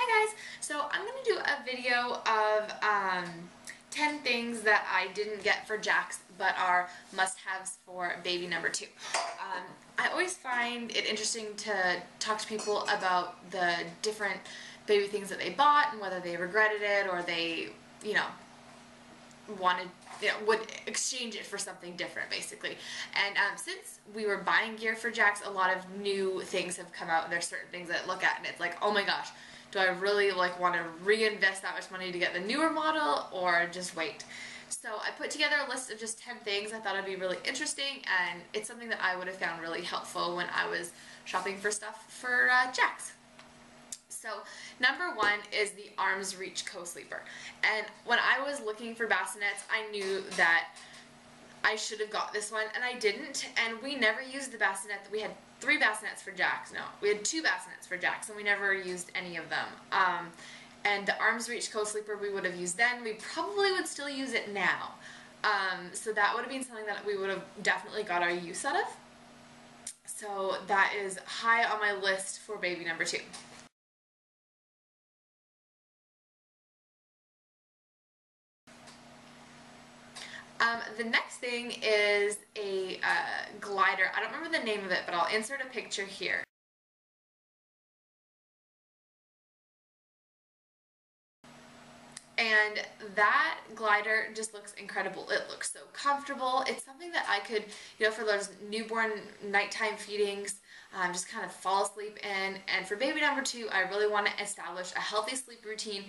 Hi guys! So I'm going to do a video of 10 things that I didn't get for Jax but are must-haves for baby number 2. I always find it interesting to talk to people about the different baby things that they bought and whether they regretted it or they, would exchange it for something different, basically. And since we were buying gear for Jax, a lot of new things have come out, and there's certain things that I look at and it's like, oh my gosh, do I really want to reinvest that much money to get the newer model or just wait? So I put together a list of just 10 things I thought would be really interesting, and it's something that I would have found really helpful when I was shopping for stuff for Jax. So number 1 is the Arms Reach Co-Sleeper. And when I was looking for bassinets, I knew that I should have got this one, and I didn't. And we never used the bassinet. We had 3 bassinets for Jax. No, we had 2 bassinets for Jax, and we never used any of them. And the Arms Reach Co-Sleeper we would have used then. We probably would still use it now. So that would have been something that we would have definitely got our use out of. So that is high on my list for baby number 2. The next thing is a glider. I don't remember the name of it, but I'll insert a picture here. And that glider just looks incredible. It looks so comfortable. It's something that I could, for those newborn nighttime feedings, just kind of fall asleep in. And for baby number 2, I really want to establish a healthy sleep routine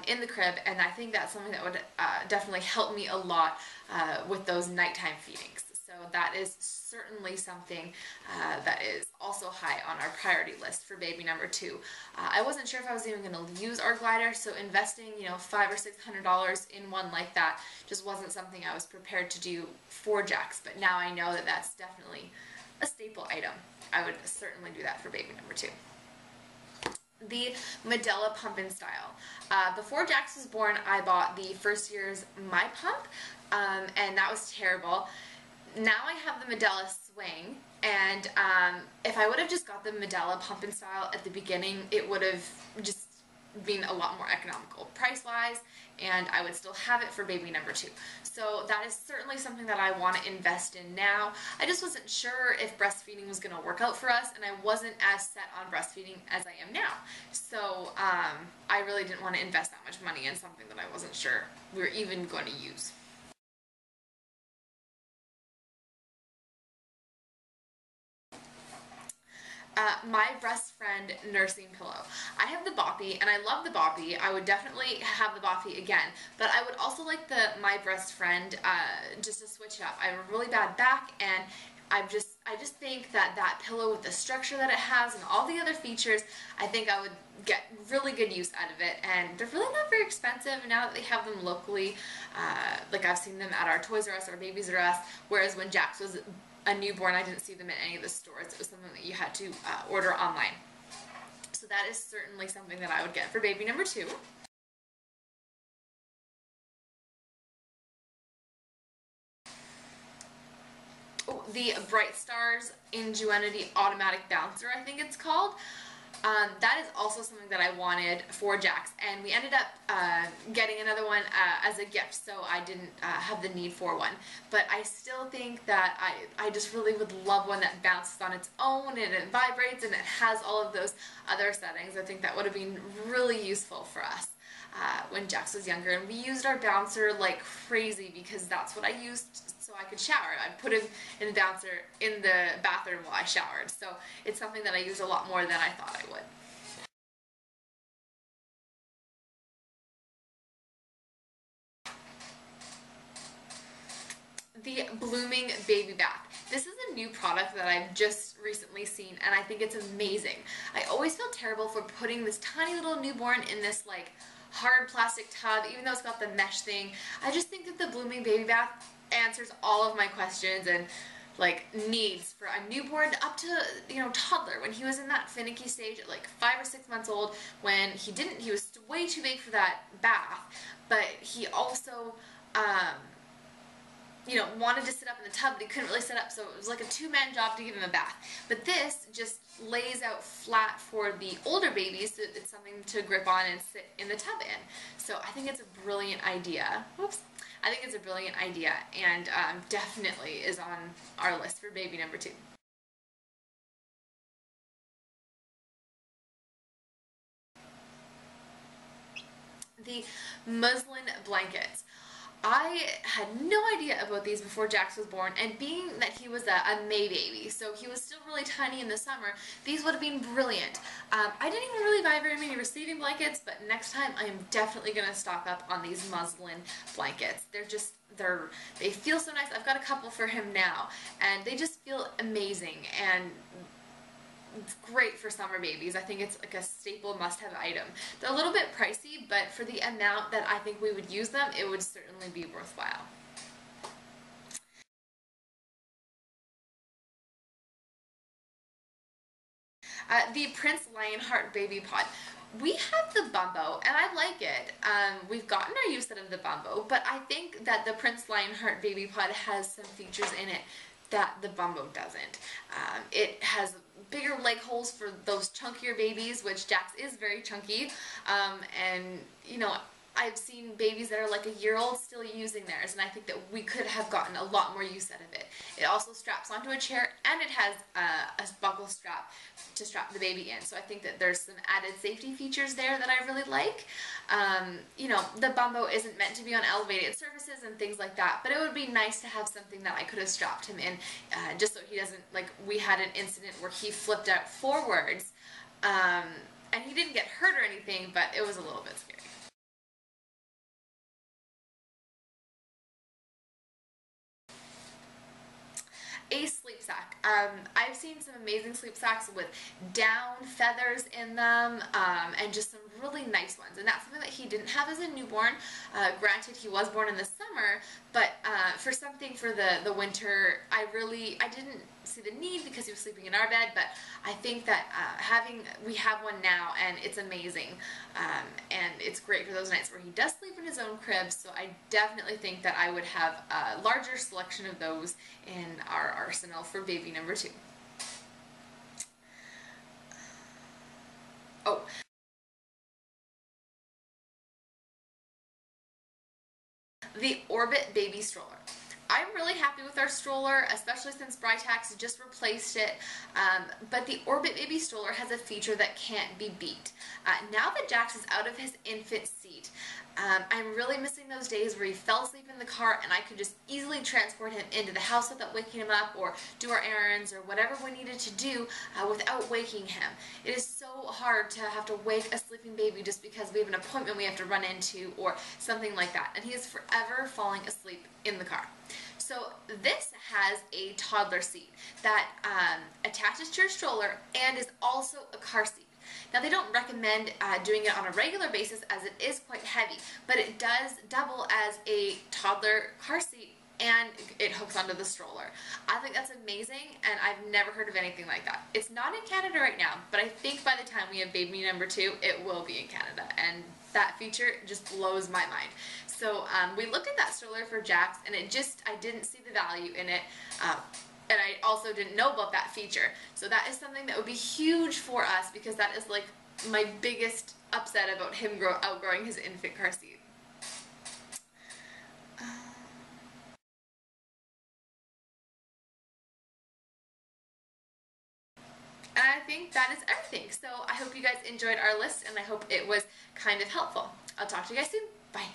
in the crib, and I think that's something that would definitely help me a lot with those nighttime feedings. So that is certainly something that is also high on our priority list for baby number 2. I wasn't sure if I was even going to use our glider, so investing, $500 or $600 in one like that just wasn't something I was prepared to do for Jax. But now I know that that's definitely a staple item. I would certainly do that for baby number 2. The Medela Pump and Style. Before Jax was born, I bought the first year's My Pump, and that was terrible. Now I have the Medela Swing, and if I would have just got the Medela Pump and Style at the beginning, it would have just been a lot more economical price-wise, and I would still have it for baby number 2. So that is certainly something that I want to invest in now. I just wasn't sure if breastfeeding was going to work out for us, and I wasn't as set on breastfeeding as I am now. So I really didn't want to invest that much money in something that I wasn't sure we were even going to use. My Breast Friend nursing pillow. I have the Boppy, and I love the Boppy. I would definitely have the Boppy again, but I would also like the My Breast Friend just to switch up. I have a really bad back, and I just think that pillow, with the structure that it has and all the other features, I think I would get really good use out of it. And they're really not very expensive now that they have them locally. Like I've seen them at our Toys R Us or Babies R Us, whereas when Jax was a newborn, I didn't see them at any of the stores. It was something that you had to order online. So that is certainly something that I would get for baby number 2. Oh, the Bright Stars Ingenuity Automatic Bouncer, I think it's called. That is also something that I wanted for Jax, and we ended up getting another one as a gift, so I didn't have the need for one. But I still think that I just really would love one that bounces on its own, and it vibrates, and it has all of those other settings. I think that would have been really useful for us when Jax was younger, and we used our bouncer like crazy because that's what I used so I could shower. I'd put him in the bouncer in the bathroom while I showered, so it's something that I use a lot more than I thought I would. The Blooming Baby Bath. This is a new product that I've just recently seen, and I think it's amazing. I always feel terrible for putting this tiny little newborn in this like hard plastic tub, even though it's got the mesh thing. I just think that the Blooming Baby Bath answers all of my questions and like needs for a newborn up to toddler. When he was in that finicky stage at like 5 or 6 months old, when he was way too big for that bath, but he also wanted to sit up in the tub, but he couldn't really sit up, so it was like a two-man job to give him a bath. But this just lays out flat for the older babies, so it's something to grip on and sit in the tub in. So I think it's a brilliant idea. Whoops. I think it's a brilliant idea, and definitely is on our list for baby number 2. The muslin blankets. I had no idea about these before Jax was born, and being that he was a May baby, so he was still really tiny in the summer, these would have been brilliant. I didn't even really buy very many receiving blankets, but next time I am definitely going to stock up on these muslin blankets. They feel so nice. I've got a couple for him now, and they just feel amazing, and it's great for summer babies. I think it's like a staple must-have item. They're a little bit pricey, but for the amount that I think we would use them, it would certainly be worthwhile. The Prince Lionheart Baby Pod. We have the Bumbo, and I like it. We've gotten our use out of the Bumbo, but I think that the Prince Lionheart Baby Pod has some features in it that the Bumbo doesn't. It has bigger leg holes for those chunkier babies, which Jax is very chunky, and I've seen babies that are like a year old still using theirs, and I think that we could have gotten a lot more use out of it. It also straps onto a chair, and it has a buckle strap to strap the baby in, so I think that there's some added safety features there that I really like. The Bumbo isn't meant to be on elevated surfaces and things like that, but it would be nice to have something that I could have strapped him in, just so he doesn't, like, we had an incident where he flipped out forwards, and he didn't get hurt or anything, but it was a little bit scary. A sleep sack. I've seen some amazing sleep sacks with down feathers in them, and just some really nice ones, and that's something that he didn't have as a newborn. Granted, he was born in the summer, but for something for the winter, I didn't see the need because he was sleeping in our bed, but I think that we have one now, and it's amazing, and it's great for those nights where he does sleep in his own crib, so I definitely think that I would have a larger selection of those in our arsenal for baby number 2. Oh. The Orbit Baby Stroller. I'm really happy with our stroller, especially since Britax just replaced it, but the Orbit Baby Stroller has a feature that can't be beat. Now that Jax is out of his infant seat, I'm really missing those days where he fell asleep in the car and I could just easily transport him into the house without waking him up, or do our errands or whatever we needed to do without waking him. It is so hard to have to wake a sleeping baby just because we have an appointment we have to run into or something like that, and he is forever falling asleep in the car. So this has a toddler seat that attaches to your stroller and is also a car seat. Now, they don't recommend doing it on a regular basis as it is quite heavy, but it does double as a toddler car seat, and it hooks onto the stroller. I think that's amazing, and I've never heard of anything like that. It's not in Canada right now, but I think by the time we have baby number 2, it will be in Canada, and that feature just blows my mind. So we looked at that stroller for Jax, and I didn't see the value in it. And I also didn't know about that feature. So that is something that would be huge for us, because that is like my biggest upset about him outgrowing his infant car seat. And I think that is everything. So I hope you guys enjoyed our list, and I hope it was kind of helpful. I'll talk to you guys soon. Bye.